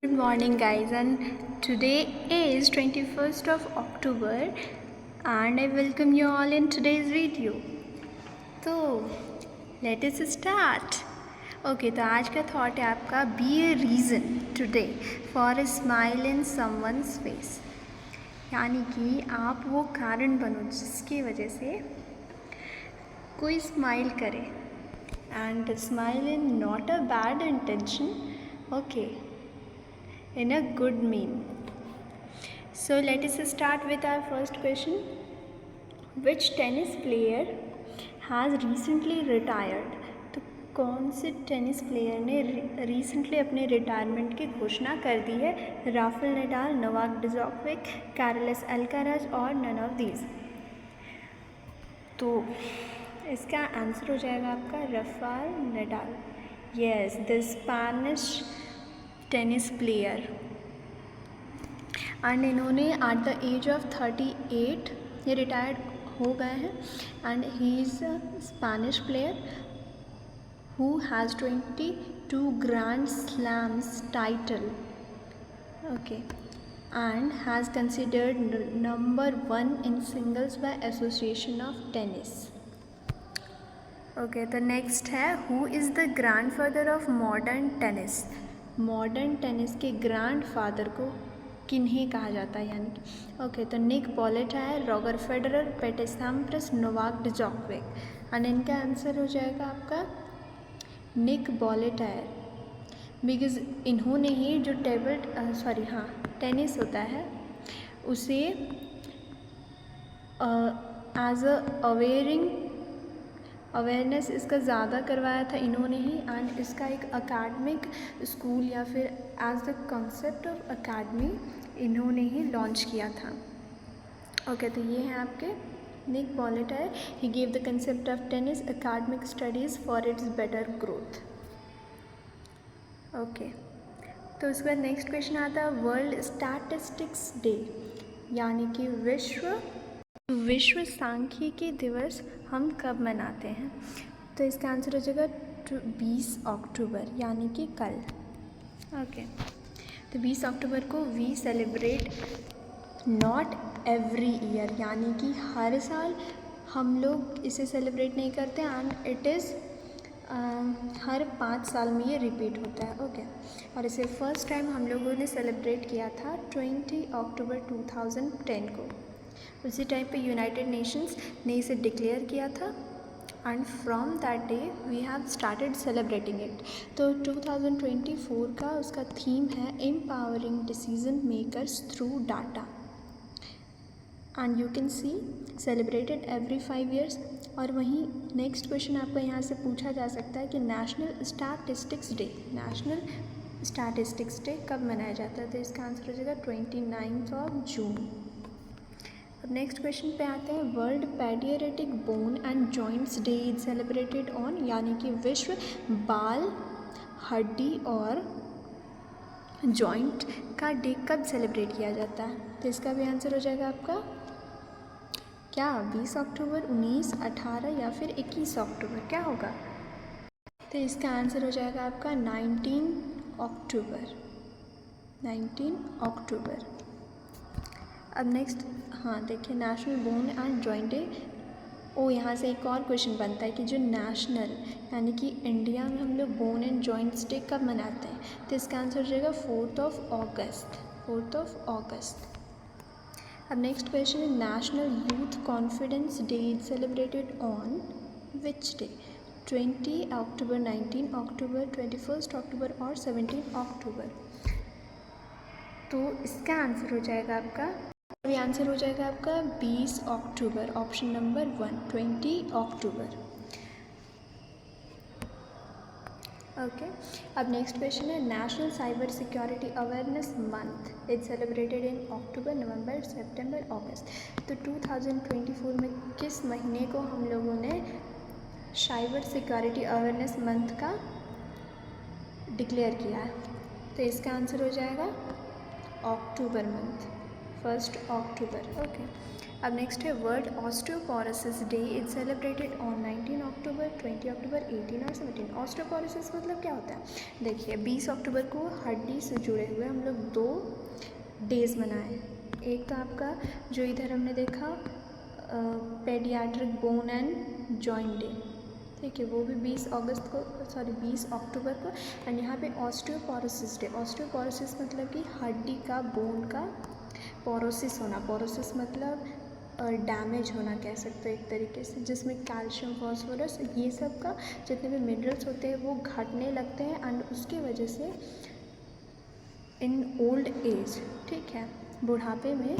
Good morning guys, and today is 21st of October and I welcome you all in today's video. तो let us start. Okay तो आज का thought है आपका be a reason today for a smile in someone's face, यानी कि आप वो कारण बनो जिसकी वजह से कोई स्माइल करे, and smile in not a bad intention, okay, in a good mean. So let us start with our first question. Which tennis player has recently retired? तो कौन से टेनिस प्लेयर ने रिसेंटली अपने रिटायरमेंट की घोषणा कर दी है? Rafael Nadal, Novak Djokovic, Carlos Alcaraz और नन ऑफ दीज. तो इसका आंसर हो जाएगा आपका Rafael Nadal. Yes, the Spanish tennis player, and इन्होंने एट द एज ऑफ 38 ये रिटायर्ड हो गए हैं, and he is a Spanish player who has 22 grand slams title, okay, and has considered number 1 in singles bye association of tennis. Okay, तो next है who is the grandfather of modern tennis? Modern tennis के grandfather को किन्हें कहा जाता है, यानी कि ओके, तो निक पॉलिट है, रॉजर फेडरर, पेटे सैम्प्रास, नोवाक डिजोकोविक, एंड इनका आंसर हो जाएगा आपका निक पॉलिट है, बिकॉज इन्होंने ही जो टेनिस होता है उसे एज अ अवेयरनेस इसका ज़्यादा करवाया था इन्होंने ही, एंड इसका एक अकेडमिक स्कूल या फिर as the concept of academy इन्होंने ही लॉन्च किया था. ओके, तो ये हैं आपके निक पॉलिट है. He gave the concept of tennis academic studies for its better growth. Okay, तो उसके बाद नेक्स्ट क्वेश्चन आता है वर्ल्ड स्टैटिस्टिक्स डे, यानी कि विश्व सांख्यिकी दिवस हम कब मनाते हैं? तो इसका आंसर हो जाएगा 20 अक्टूबर, यानी कि कल. ओके, तो 20 अक्टूबर को we celebrate not every year, यानी कि हर साल हम लोग इसे सेलिब्रेट नहीं करते, एंड इट इज़ हर 5 साल में ये रिपीट होता है. ओके, और इसे फर्स्ट टाइम हम लोगों ने सेलिब्रेट किया था 20 अक्टूबर 2010 को. उसी टाइम पे यूनाइटेड नेशंस ने इसे डिक्लेयर किया था, and from that day we have started celebrating it. तो 2024 का उसका थीम है empowering decision makers through data, and you can see celebrated every 5 years. और वहीं नेक्स्ट क्वेश्चन आपका यहाँ से पूछा जा सकता है कि नेशनल स्टैटिस्टिक्स डे कब मनाया जाता है? तो इसका आंसर हो जाएगा 29 जून. अब नेक्स्ट क्वेश्चन पे आते हैं world paediatric bone and joints day is celebrated on, यानी कि विश्व बाल, हड्डी और जॉइंट का डे कब सेलिब्रेट किया जाता है? तो इसका भी आंसर हो जाएगा आपका क्या 20 अक्टूबर, 19, 18 या फिर 21 अक्टूबर, क्या होगा? तो इसका आंसर हो जाएगा आपका 19 अक्टूबर. अब नेक्स्ट देखिए national bone and joint day. यहाँ से एक और क्वेश्चन बनता है कि जो नेशनल यानी कि इंडिया में हम लोग बोन एंड जॉइंट्स डे कब मनाते हैं? तो इसका आंसर हो जाएगा 4 अगस्त. अब नेक्स्ट क्वेश्चन है national youth confidence day is celebrated on which day? 20 अक्टूबर, 19 अक्टूबर, 21 अक्टूबर और 17 अक्टूबर. तो इसका आंसर हो जाएगा आपका 20 अक्टूबर, ऑप्शन नंबर 1, 20 अक्टूबर. ओके, अब नेक्स्ट क्वेश्चन है national cyber security awareness month is celebrated in October, November, September, August. तो 2024 में किस महीने को हम लोगों ने साइबर सिक्योरिटी अवेयरनेस मंथ का डिक्लेयर किया है? तो इसका आंसर हो जाएगा अक्टूबर मंथ, 1 अक्टूबर. ओके, अब नेक्स्ट है world osteoporosis day. It's celebrated on 19 October, 20 October, 18 और 17। ऑस्टियोपोरोसिस मतलब क्या होता है? देखिए 20 अक्टूबर को हड्डी से जुड़े हुए हम लोग 2 डेज़ मनाएं। एक तो आपका जो इधर हमने देखा paediatric bone and joint day, ठीक है, वो भी 20 अक्टूबर को। एंड यहाँ पे ऑस्टियोपोरोसिस डे। ऑस्टियोपोरोसिस मतलब कि हड्डी का, बोन का पोरोसिस होना। पोरोसिस मतलब डैमेज होना कह सकते हो एक तरीके से, जिसमें कैल्शियम, फॉस्फोरस, ये सब का जितने भी मिनरल्स होते हैं वो घटने लगते हैं एंड उसकी वजह से इन ओल्ड एज, ठीक है, बुढ़ापे में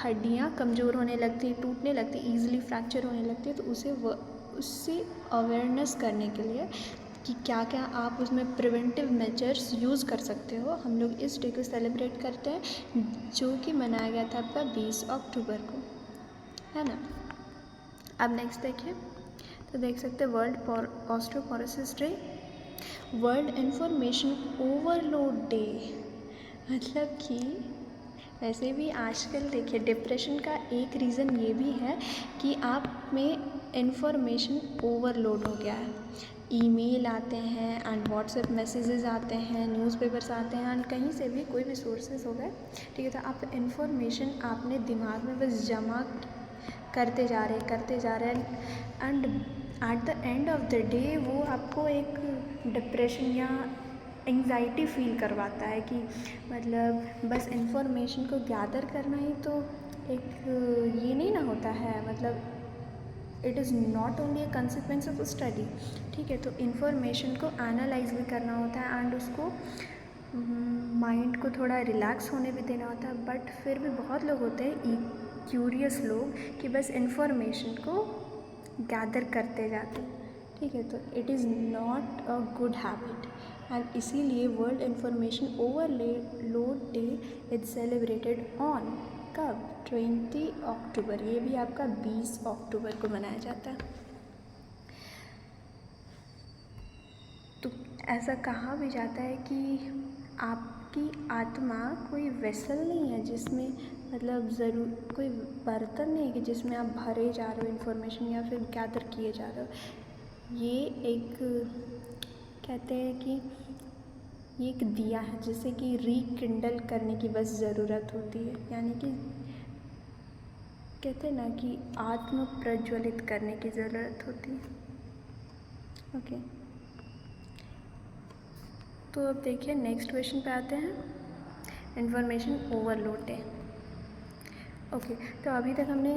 हड्डियाँ कमज़ोर होने लगती, टूटने लगती, ईजिली फ्रैक्चर होने लगती है। तो उससे अवेयरनेस करने के लिए कि क्या क्या आप उसमें प्रिवेंटिव मेजर्स यूज़ कर सकते हो, हम लोग इस डे को सेलिब्रेट करते हैं, जो कि मनाया गया था आपका 20 अक्टूबर को, है ना। अब नेक्स्ट देखिए, तो देख सकते हैं world osteoporosis day, world information overload day. मतलब कि वैसे भी आजकल देखिए डिप्रेशन का एक रीज़न ये भी है कि आप में इंफॉर्मेशन ओवरलोड हो गया है। ईमेल आते हैं एंड व्हाट्सएप मैसेजेस आते हैं, न्यूज़पेपर्स आते हैं एंड कहीं से भी कोई भी सोर्सेज हो गए, ठीक है। तो आप इंफॉर्मेशन आपने दिमाग में बस जमा करते जा रहे हैं and at the end of the day वो आपको एक डिप्रेशन या एंग्जाइटी फील करवाता है कि मतलब बस इंफॉर्मेशन को गैदर करना ही तो एक ये नहीं ना होता है, मतलब it is not only A consequence of study, ठीक है। तो इन्फॉर्मेशन को एनालाइज भी करना होता है एंड उसको माइंड को थोड़ा रिलैक्स होने भी देना होता है। बट फिर भी बहुत लोग होते हैं क्यूरियस लोग कि बस इन्फॉर्मेशन को गैदर करते जाते हैं, ठीक है। तो it is not a good habit and इसीलिए world information overload day is celebrated on कब? 20 अक्टूबर। ये भी आपका 20 अक्टूबर को मनाया जाता है। तो ऐसा कहा भी जाता है कि आपकी आत्मा कोई वेसल नहीं है जिसमें मतलब ज़रूर कोई बर्तन नहीं है कि जिसमें आप भरे जा रहे हो इन्फॉर्मेशन या फिर गैदर किए जा रहे हो। ये एक कहते हैं कि ये एक दिया है जिसे कि रिकिंडल करने की बस ज़रूरत होती है, यानी कि कहते हैं ना कि आत्म प्रज्वलित करने की ज़रूरत होती है। ओके, तो अब देखिए नेक्स्ट क्वेश्चन पे आते हैं, इंफॉर्मेशन ओवरलोड है। ओके, तो अभी तक हमने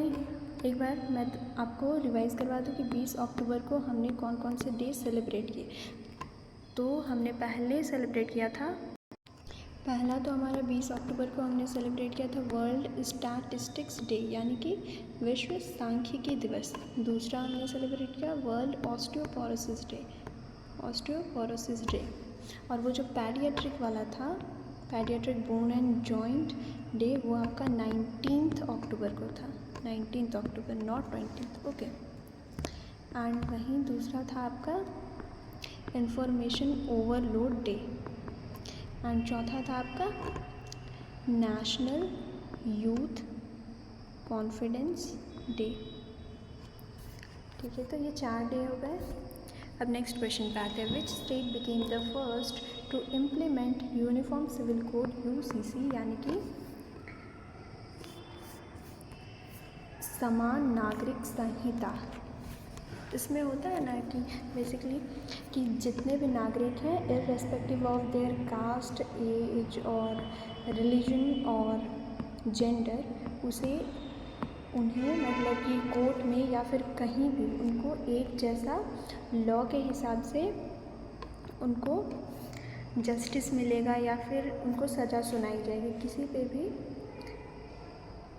एक बार मैं आपको रिवाइज़ करवा दूँ कि 20 अक्टूबर को हमने कौन कौन से डे सेलिब्रेट किए। तो हमने पहले सेलिब्रेट किया था, पहला तो हमारा 20 अक्टूबर को हमने सेलिब्रेट किया था वर्ल्ड स्टैटिस्टिक्स डे, यानी कि विश्व सांख्यिकी दिवस। दूसरा हमने सेलिब्रेट किया वर्ल्ड ऑस्टियोपोरोसिस डे। और वो जो पैडियाट्रिक वाला था, पैडियाट्रिक बोन एंड जॉइंट डे, वो आपका 19 अक्टूबर को था। 19 अक्टूबर, नॉट 20। ओके, एंड वहीं दूसरा था आपका इंफॉर्मेशन ओवरलोड डे एंड चौथा था आपका नेशनल यूथ कॉन्फिडेंस डे, ठीक है। तो ये 4 डे हो गए। अब नेक्स्ट क्वेश्चन पे आते हैं, which state became the first to implement uniform civil code UCC, यानी कि समान नागरिक संहिता। इसमें होता है ना कि बेसिकली कि जितने भी नागरिक हैं irrespective of their caste, age और रिलीजन और जेंडर, उसे उन्हें मतलब कि कोर्ट में या फिर कहीं भी उनको एक जैसा लॉ के हिसाब से उनको जस्टिस मिलेगा या फिर उनको सज़ा सुनाई जाएगी, किसी पे भी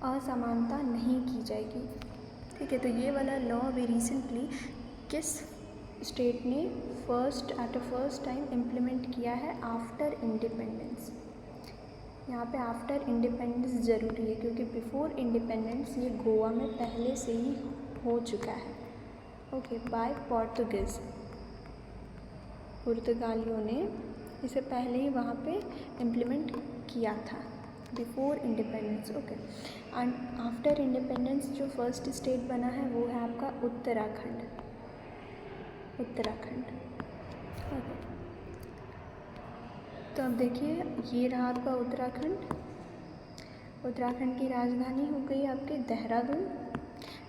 असमानता नहीं की जाएगी, ठीक है। तो ये वाला लॉ अभी रिसेंटली किस स्टेट ने फर्स्ट टाइम इम्प्लीमेंट किया है? After independence. यहाँ पे आफ्टर इंडिपेंडेंस ज़रूरी है क्योंकि बिफोर इंडिपेंडेंस ये गोवा में पहले से ही हो चुका है, ओके, बाय पुर्तगालियों ने इसे पहले ही वहाँ पे इम्प्लीमेंट किया था, before independence, okay. And after independence जो फर्स्ट स्टेट बना है वो है आपका उत्तराखंड, उत्तराखंड, ओके। तो अब देखिए ये रहा आपका उत्तराखंड। उत्तराखंड की राजधानी हो गई आपके देहरादून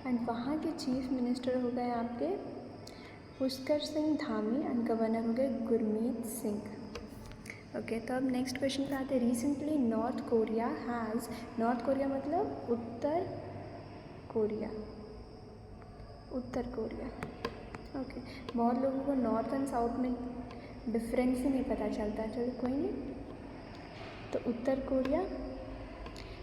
एंड वहाँ के चीफ मिनिस्टर हो गए आपके पुष्कर सिंह धामी एंड गवर्नर हो गए गुरमीत सिंह, ओके। तो अब नेक्स्ट क्वेश्चन पे आते हैं। Recently north Korea has, north Korea मतलब उत्तर कोरिया, उत्तर कोरिया, ओके। बहुत लोगों को नॉर्थ एंड साउथ में डिफरेंस ही नहीं पता चलता, चलो कोई नहीं। तो उत्तर Korea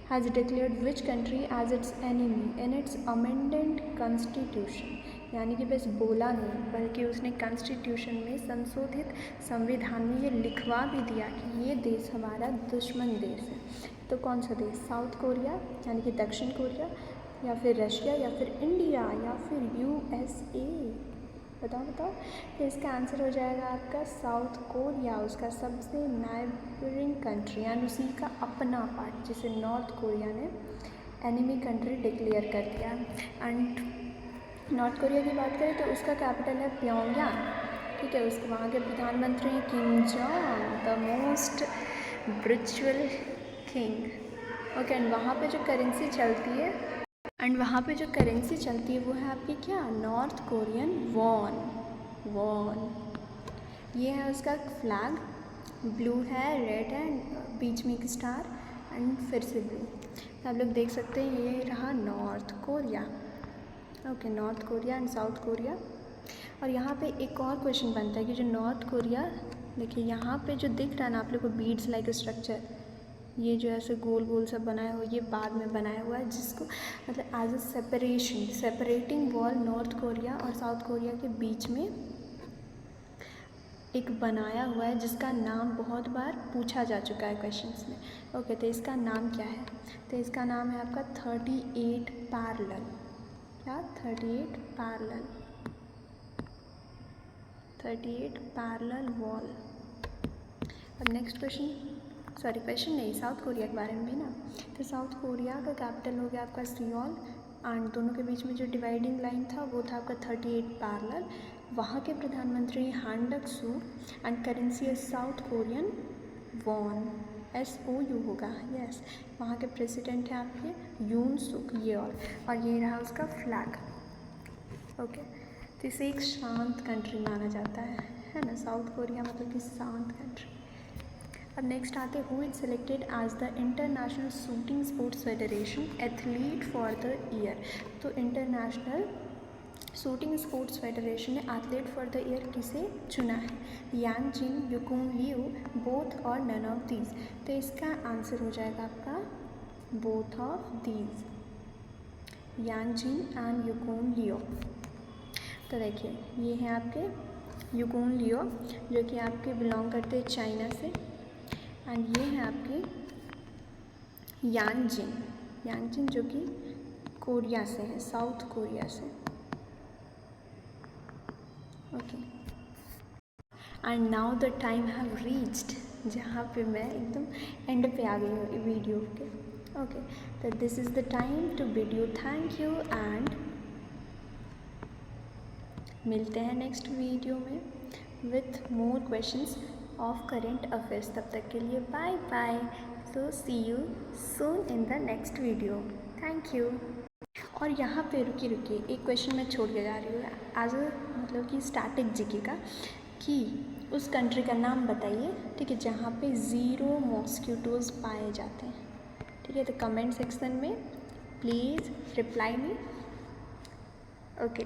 has declared which country as its enemy in its amended constitution, यानी कि बस बोला नहीं बल्कि उसने कॉन्स्टिट्यूशन में संशोधित संविधान में ये लिखवा भी दिया कि ये देश हमारा दुश्मन देश है। तो कौन सा देश? साउथ कोरिया यानी कि दक्षिण कोरिया, या फिर रशिया, या फिर इंडिया, या फिर USA, बताओ बताओ। तो इसका आंसर हो जाएगा आपका साउथ कोरिया, उसका सबसे नाइबरिंग कंट्री एंड उसी का अपना पार्ट जिसे नॉर्थ कोरिया ने एनिमी कंट्री डिक्लेयर कर दिया। एंड नॉर्थ कोरिया की बात करें तो उसका कैपिटल है प्योंगयांग, ठीक है। उसके वहाँ के प्रधानमंत्री हैं Kim Jong, the most brutal king, okay. And वहाँ पे जो करेंसी चलती है वो है आपकी क्या? North Korean won, won. ये है उसका फ्लैग, ब्लू है, रेड है, बीच में एक स्टार एंड फिर से ब्लू। तो आप लोग देख सकते हैं ये रहा north Korea, okay. North Korea and south Korea. और यहाँ पे एक और क्वेश्चन बनता है कि जो नॉर्थ कोरिया, देखिए यहाँ पे जो दिख रहा है ना आप लोग को बीड्स लाइक स्ट्रक्चर, ये जो ऐसे गोल गोल सब बनाया हुआ, ये बाद में बनाया हुआ है, जिसको मतलब as a separating wall North Korea और साउथ कोरिया के बीच में एक बनाया हुआ है, जिसका नाम बहुत बार पूछा जा चुका है क्वेश्चंस में, ओके। तो इसका नाम क्या है? तो इसका नाम है आपका 38 पैरेलल, क्या? 38 पैरेलल, 38 पैरेलल वॉल। अब नेक्स्ट क्वेश्चन नहीं, साउथ कोरिया के बारे में भी ना। तो साउथ कोरिया का कैपिटल हो गया आपका सियोल एंड दोनों के बीच में जो डिवाइडिंग लाइन था वो था आपका 38 पैरेलल। वहाँ के प्रधानमंत्री हान डक सू एंड करेंसी है साउथ कोरियन वॉन, SOU होगा, यस। वहाँ के प्रेसिडेंट हैं आपके यून सुक येल और ये रहा उसका फ्लैग, ओके। तो इसे एक शांत कंट्री माना जाता है ना, साउथ कोरिया मतलब कि शांत कंट्री। अब नेक्स्ट आते हैं, who is selected as the international shooting sports federation athlete for the year. तो इंटरनेशनल शूटिंग स्पोर्ट्स फेडरेशन ने एथलीट फॉर द ईयर किसे चुना है? Yang Jin, Yukun Liu, both और नन ऑफ दीज। तो इसका आंसर हो जाएगा आपका both of these, Yang Jin and Yukun Liu. तो देखिए ये हैं आपके युकुन लियो जो कि आपके बिलोंग करते हैं चाइना से, एंड ये हैं आपके यांग जिन जो कि कोरिया से हैं, साउथ कोरिया से, okay. And now the time have reached, जहाँ पे मैं एकदम एंड पे आ गई हूँ वीडियो के, ओके। तो this is the time to bid you thank you and मिलते हैं नेक्स्ट वीडियो में with more questions of current affairs. तब तक के लिए bye bye. So see you soon in the next video, thank you. और यहाँ पे रुकिए एक क्वेश्चन मैं छोड़ के जा रही हूँ एज अ मतलब कि स्टैटिक जीके का, कि उस कंट्री का नाम बताइए, ठीक है, जहाँ पे 0 मॉस्किटोज़ पाए जाते हैं, ठीक है। तो कमेंट सेक्शन में प्लीज़ रिप्लाई मी, ओके।